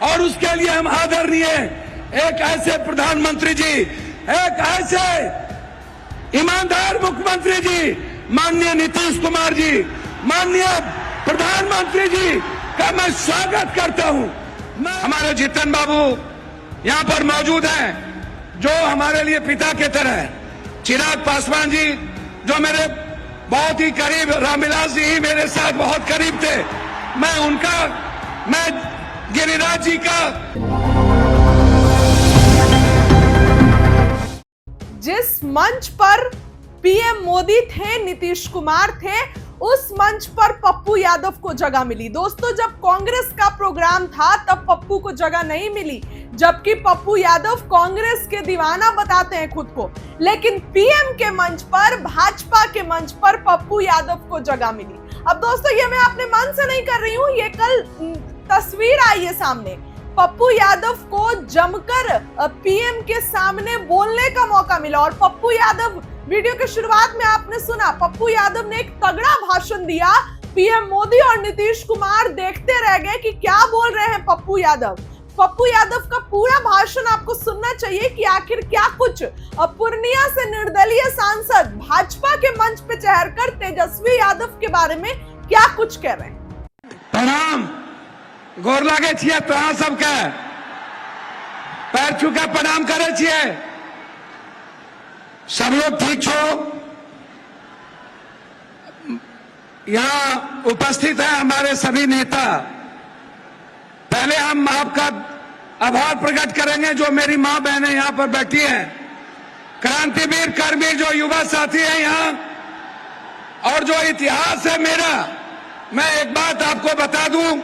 और उसके लिए हम आदरणीय एक ऐसे प्रधानमंत्री जी, एक ऐसे ईमानदार मुख्यमंत्री जी, माननीय नीतीश कुमार जी, माननीय प्रधानमंत्री जी का मैं स्वागत करता हूं। हमारे जीतन बाबू यहां पर मौजूद हैं, जो हमारे लिए पिता की तरह है। चिराग पासवान जी, जो मेरे बहुत ही करीब, रामविलास जी ही मेरे साथ बहुत करीब थे। मैं गिरिराज जी का। जिस मंच पर पीएम मोदी थे, नीतीश कुमार थे, उस मंच पर पप्पू यादव को जगह मिली। दोस्तों, जब कांग्रेस का प्रोग्राम था तब पप्पू को जगह नहीं मिली, जबकि पप्पू यादव कांग्रेस के दीवाना बताते हैं खुद को। लेकिन पीएम के मंच पर, भाजपा के मंच पर पप्पू यादव को जगह मिली। अब दोस्तों, ये मैं अपने मन से नहीं कर रही हूं, ये कल तस्वीर आई है सामने। पप्पू यादव को जमकर पीएम के सामने बोलने का मौका मिला। और पप्पू यादव, वीडियो के शुरुआत में आपने सुना, पप्पू यादव ने एक तगड़ा भाषण दिया। पीएम मोदी और नीतीश कुमार देखते रह गए कि क्या बोल रहे हैं पप्पू यादव। पप्पू यादव का पूरा भाषण आपको सुनना चाहिए कि आखिर क्या कुछ पूर्णिया से निर्दलीय सांसद भाजपा के मंच पे चढ़कर तेजस्वी यादव के बारे में क्या कुछ कह रहे हैं। प्रणाम, गोर लागे छिए तोरा सबके, पैर छू के प्रणाम करे छिए। सब लोग ठीक छो? यहाँ उपस्थित है हमारे सभी नेता। पहले हम आपका आभार प्रकट करेंगे, जो मेरी मां बहनें यहाँ पर बैठी हैं, क्रांतिवीर कर्मवीर जो युवा साथी हैं यहाँ, और जो इतिहास है मेरा। मैं एक बात आपको बता दूं,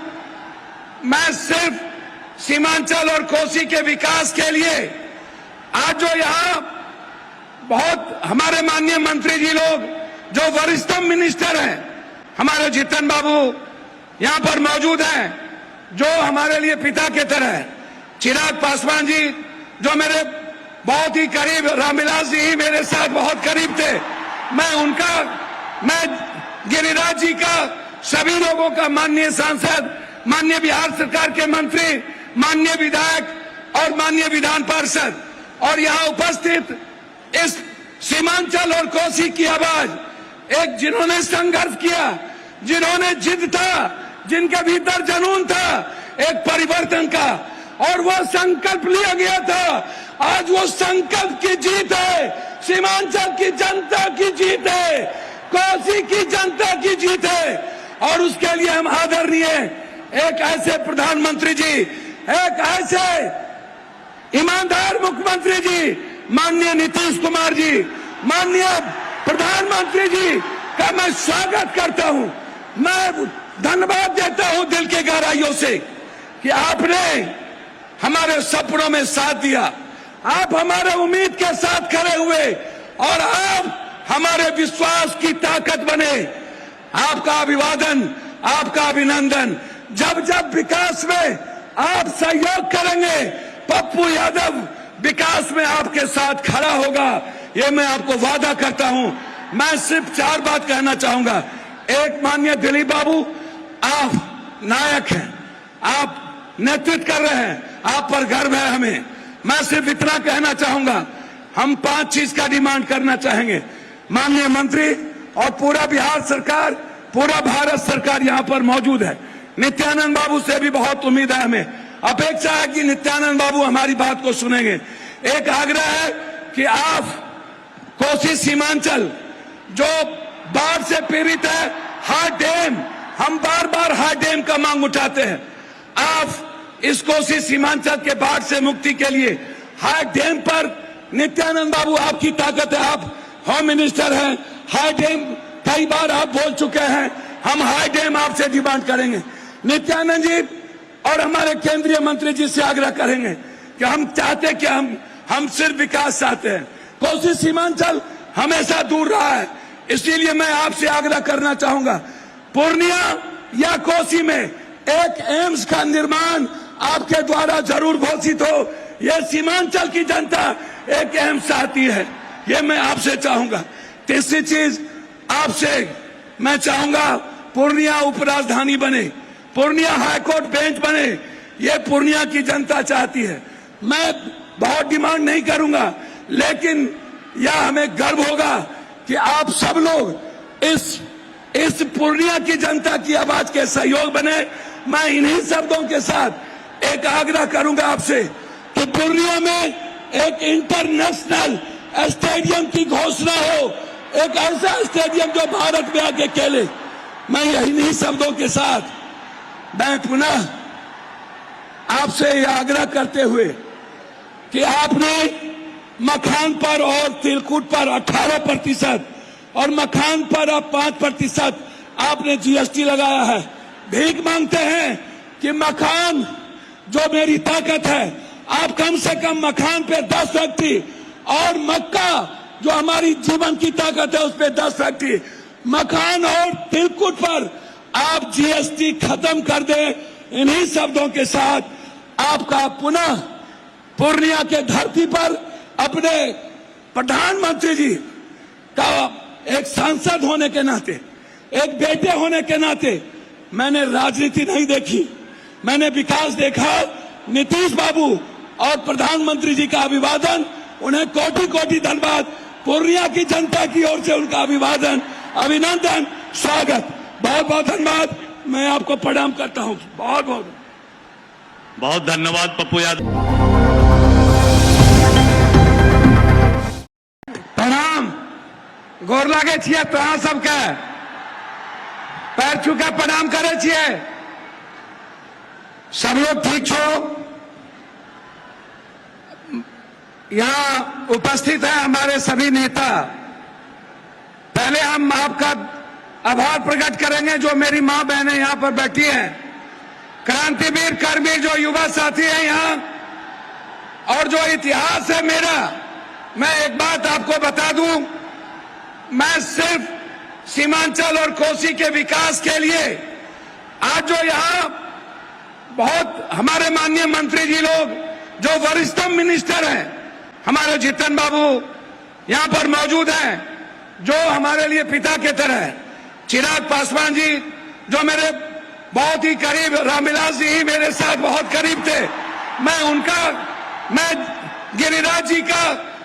मैं सिर्फ सीमांचल और कोसी के विकास के लिए, आज जो यहाँ बहुत हमारे माननीय मंत्री जी लोग, जो वरिष्ठतम मिनिस्टर हैं, हमारे जीतन बाबू यहाँ पर मौजूद हैं, जो हमारे लिए पिता की तरह है। चिराग पासवान जी, जो मेरे बहुत ही करीब, रामविलास जी ही मेरे साथ बहुत करीब थे। मैं गिरिराज जी का, सभी लोगों का, माननीय सांसद, माननीय बिहार सरकार के मंत्री, माननीय विधायक और माननीय विधान पार्षद, और यहाँ उपस्थित इस सीमांचल और कोसी की आवाज, एक जिन्होंने संघर्ष किया, जिन्होंने जिद था, जिनके भीतर जुनून था एक परिवर्तन का, और वो संकल्प लिया गया था। आज वो संकल्प की जीत है, सीमांचल की जनता की जीत है, कोसी की जनता की जीत है। और उसके लिए हम आदरणीय एक ऐसे प्रधानमंत्री जी, एक ऐसे ईमानदार मुख्यमंत्री जी, माननीय नीतीश कुमार जी, माननीय प्रधानमंत्री जी का मैं स्वागत करता हूं। मैं धन्यवाद देता हूं दिल के गहराइयों से कि आपने हमारे सपनों में साथ दिया, आप हमारे उम्मीद के साथ खड़े हुए, और आप हमारे विश्वास की ताकत बने। आपका अभिवादन, आपका अभिनंदन। जब जब विकास में आप सहयोग करेंगे, पप्पू यादव विकास में आपके साथ खड़ा होगा, ये मैं आपको वादा करता हूं। मैं सिर्फ 4 बात कहना चाहूंगा। एक, माननीय दिलीप बाबू, आप नायक हैं, आप नेतृत्व कर रहे हैं, आप पर गर्व है हमें। मैं सिर्फ इतना कहना चाहूंगा, हम 5 चीज का डिमांड करना चाहेंगे। माननीय मंत्री और पूरा बिहार सरकार, पूरा भारत सरकार यहाँ पर मौजूद है। नित्यानंद बाबू से भी बहुत उम्मीद है, हमें अपेक्षा है कि नित्यानंद बाबू हमारी बात को सुनेंगे। एक आग्रह है कि आप कोसी सीमांचल जो बाढ़ से पीड़ित है, हार्ड डैम, हम बार बार हार्ड डैम का मांग उठाते हैं। आप इस कोसी सीमांचल के बाढ़ से मुक्ति के लिए हार्ड डैम पर, नित्यानंद बाबू आपकी ताकत है, आप होम मिनिस्टर हैं, हार्ड डैम कई बार आप बोल चुके हैं, हम हार्ड डैम आपसे डिमांड करेंगे। नित्यानंद जी और हमारे केंद्रीय मंत्री जी से आग्रह करेंगे कि हम चाहते कि हम सिर्फ विकास चाहते हैं। कोसी सीमांचल हमेशा दूर रहा है, इसीलिए मैं आपसे आग्रह करना चाहूंगा, पूर्णिया या कोसी में एक एम्स का निर्माण आपके द्वारा जरूर घोषित हो। यह सीमांचल की जनता एक एम्स चाहती है, ये मैं आपसे चाहूंगा। तीसरी चीज आपसे मैं चाहूंगा, पूर्णिया उपराजधानी बने, पूर्णिया हाईकोर्ट बेंच बने, ये पूर्णिया की जनता चाहती है। मैं बहुत डिमांड नहीं करूंगा, लेकिन यह हमें गर्व होगा कि आप सब लोग इस पूर्णिया की जनता की आवाज के सहयोग बने। मैं इन्हीं शब्दों के साथ एक आग्रह करूंगा आपसे कि पूर्णिया में एक इंटरनेशनल स्टेडियम की घोषणा हो, एक ऐसा स्टेडियम जो भारत में आके खेले। मैं इन्हीं शब्दों के साथ मैं पुनः आपसे यह आग्रह करते हुए कि आपने मखान पर और तिलकुट पर 18% और मखान पर अब 5% आपने जीएसटी लगाया है। भीख मांगते हैं कि मखान जो मेरी ताकत है, आप कम से कम मखान पे 10 फैक्ट्री और मक्का जो हमारी जीवन की ताकत है उस पे 10 फैक्ट्री, मखान और तिलकुट पर आप जीएसटी खत्म कर दें। इन्हीं शब्दों के साथ आपका पुनः पूर्णिया के धरती पर अपने प्रधानमंत्री जी का एक सांसद होने के नाते, एक बेटे होने के नाते मैंने राजनीति नहीं देखी, मैंने विकास देखा। नीतीश बाबू और प्रधानमंत्री जी का अभिवादन, उन्हें कोटि कोटि धन्यवाद। पूर्णिया की जनता की ओर से उनका अभिवादन, अभिनंदन, स्वागत, बहुत बहुत धन्यवाद। मैं आपको प्रणाम करता हूं। बहुत बहुत बहुत धन्यवाद पप्पू यादव। प्रणाम, गोर लागे छिए तो सबके पैर छूके प्रणाम करे छिए। सब लोग ठीक छो? यहाँ उपस्थित है हमारे सभी नेता। पहले हम आपका आभार प्रकट करेंगे जो मेरी मां बहनें यहाँ पर बैठी हैं, क्रांतिवीर कर्मी जो युवा साथी हैं यहाँ, और जो इतिहास है मेरा। मैं एक बात आपको बता दूं, मैं सिर्फ सीमांचल और कोसी के विकास के लिए आज जो यहाँ बहुत हमारे माननीय मंत्री जी लोग जो वरिष्ठतम मिनिस्टर हैं, हमारे जितन बाबू यहाँ पर मौजूद हैं जो हमारे लिए पिता के तरह है, चिराग पासवान जी जो मेरे बहुत ही करीब, रामविलास जी ही मेरे साथ बहुत करीब थे। मैं गिरिराज जी का,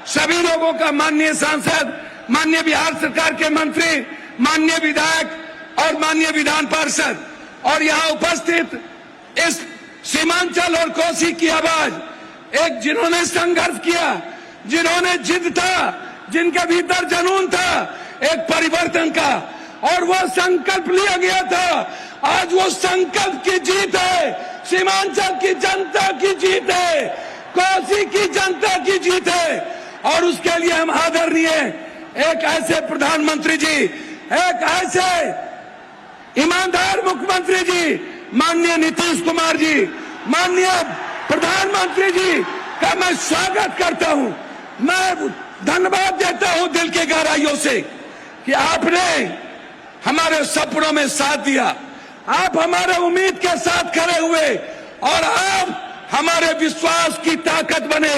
सभी लोगों का, माननीय सांसद, माननीय बिहार सरकार के मंत्री, माननीय विधायक और माननीय विधान पार्षद, और यहाँ उपस्थित इस सीमांचल और कोसी की आवाज, एक जिन्होंने संघर्ष किया, जिन्होंने जिद था, जिनके भीतर जुनून था एक परिवर्तन का, और वो संकल्प लिया गया था। आज वो संकल्प की जीत है, सीमांचल की जनता की जीत है, कोसी की जनता की जीत है। और उसके लिए हम आदरणीय एक ऐसे प्रधानमंत्री जी, एक ऐसे ईमानदार मुख्यमंत्री जी, माननीय नीतीश कुमार जी, माननीय प्रधानमंत्री जी का मैं स्वागत करता हूं। मैं धन्यवाद देता हूं दिल के गहराइयों से कि आपने हमारे सपनों में साथ दिया, आप हमारे उम्मीद के साथ खड़े हुए और आप हमारे विश्वास की ताकत बने।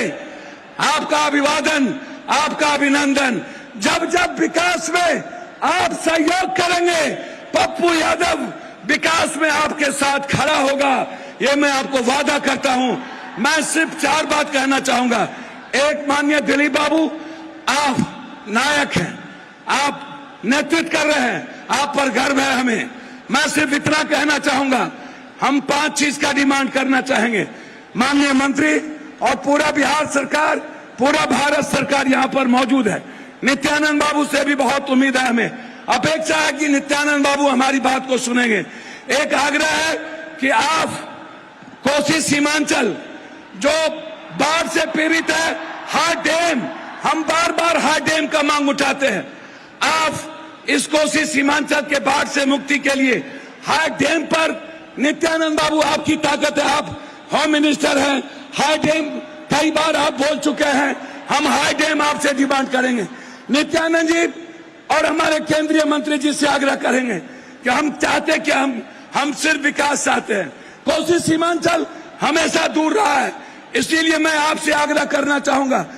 आपका अभिवादन, आपका अभिनंदन। जब जब विकास में आप सहयोग करेंगे, पप्पू यादव विकास में आपके साथ खड़ा होगा, ये मैं आपको वादा करता हूं। मैं सिर्फ 4 बात कहना चाहूंगा। एक, माननीय दिलीप बाबू, आप नायक हैं, आप नेतृत्व कर रहे हैं, आप पर गर्व है हमें। मैं सिर्फ इतना कहना चाहूंगा, हम 5 चीज का डिमांड करना चाहेंगे। माननीय मंत्री और पूरा बिहार सरकार, पूरा भारत सरकार यहाँ पर मौजूद है। नित्यानंद बाबू से भी बहुत उम्मीद है, हमें अपेक्षा है कि नित्यानंद बाबू हमारी बात को सुनेंगे। एक आग्रह है कि आप कोसी सीमांचल जो बाढ़ से पीड़ित है, हार्ड डैम, हम बार बार हार्ड डैम का मांग उठाते हैं। आप इस कोसी सीमांचल के बाढ़ से मुक्ति के लिए हार्ड डैम पर, नित्यानंद बाबू आपकी ताकत है, आप होम मिनिस्टर हैं, हाई डैम कई बार आप बोल चुके हैं, हम हाई डैम आपसे डिमांड करेंगे। नित्यानंद जी और हमारे केंद्रीय मंत्री जी से आग्रह करेंगे कि हम चाहते कि हम सिर्फ विकास चाहते हैं। कोसी सीमांचल हमेशा दूर रहा है, इसीलिए मैं आपसे आग्रह करना चाहूंगा